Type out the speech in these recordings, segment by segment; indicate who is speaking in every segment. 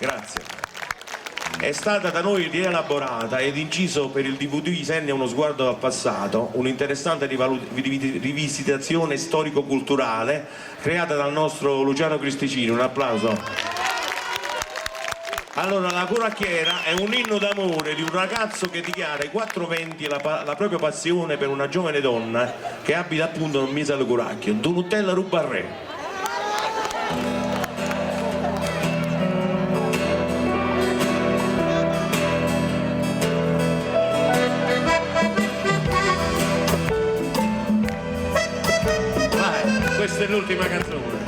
Speaker 1: Grazie. È stata da noi rielaborata ed inciso per il DVD Isennia uno sguardo al passato, un'interessante rivisitazione storico-culturale creata dal nostro Luciano Cristicini. Un applauso. Allora, la Curacchiera è un inno d'amore di un ragazzo che dichiara ai 420 la propria passione per una giovane donna che abita appunto nel Mise al Curacchio, Donutella Rubarré. Questa è l'ultima canzone.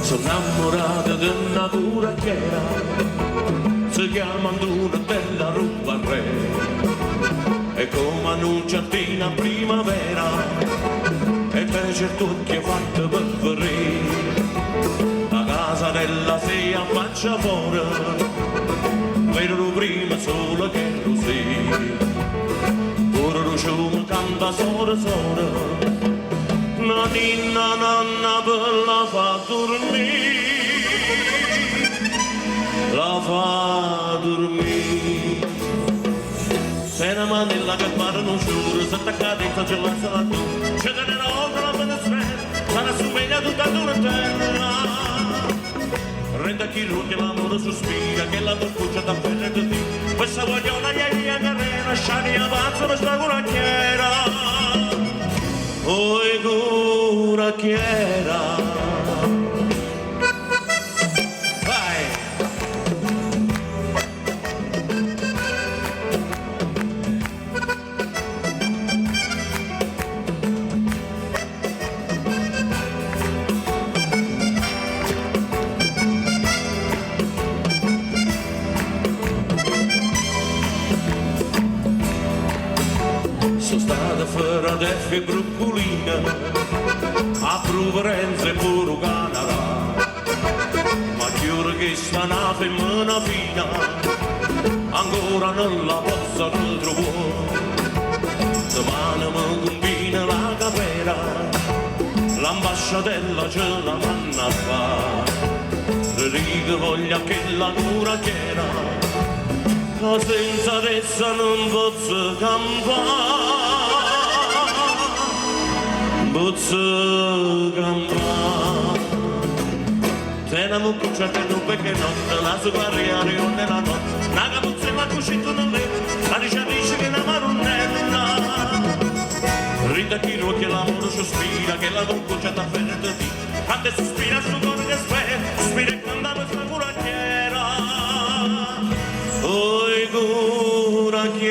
Speaker 1: Sono innamorato di una curacchiera, si chiama Donutella Rubarré, e come annunciatina primavera e fece il tucchio fatto per ferire. La casa della si affaccia fuori, vedo lo prima solo che lo si, pure lo ciume canta sora sora, una ninna nanna per la fa dormire, la fa dormire. Se una manella che pare non giuro, se attacca dentro c'è la sala tu, c'è delle robe la venezuela, sarà sveglia tutta Donutella. Rende chi ruota l'amore sospira, che la boccuccia da pelle di te, questa guagliona gli è carrera, sciani avanza questa curacchiera, oi curacchiera. Sono stata fuori da e broccolina, a Proverenza e pure Canada, ma chiaro che sta una femmina fina, ancora non la posso ritrovare. Domani mi combina la capera, l'ambasciatella ce la manna a fare, riga voglia che la curacchiera, ma senza essa non posso campare. Posso campare, te la muccia che non perché notte, la sua variare nella notte, la capuzzella cucito nel letto, la dice che la maronnella, rida chi ruocchia l'amore sospira, che la muccia da ferro di te, a te sospira sul cuore che spera, spira e canta questa curacchiera, oi curacchiera.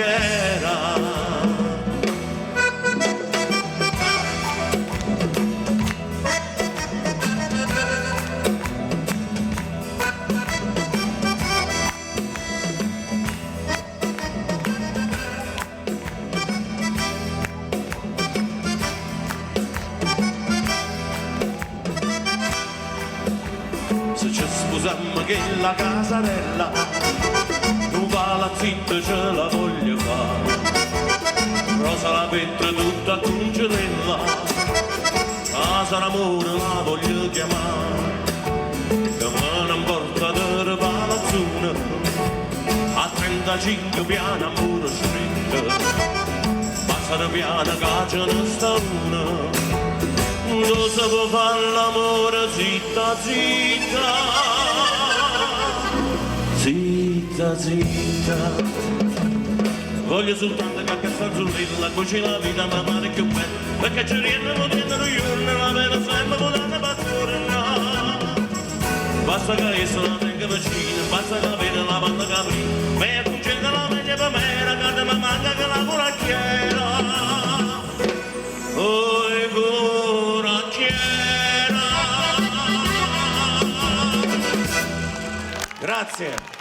Speaker 1: Se ci sposammo che la casarella, un palazzitto ce la voglio fare, rosa la petra tutta congelella, casa d'amore la voglio chiamare, che me ne importa del palazzone, a 35 piani amore stretto, passa da piano che ce ne sta una, dove si può fare l'amore zitta zitta, zitta zitta. Voglio soltanto che a fazzolella cucina la vita ma male più bella, perché ci rientrano dentro i giorni, la vera sempre volando battorna. Basta che essa la tenga vicina, basta che vede la banda caprina, me a cucina la meglio per me, la carne ma manca che la curacchiera. Oi curacchiera. Grazie.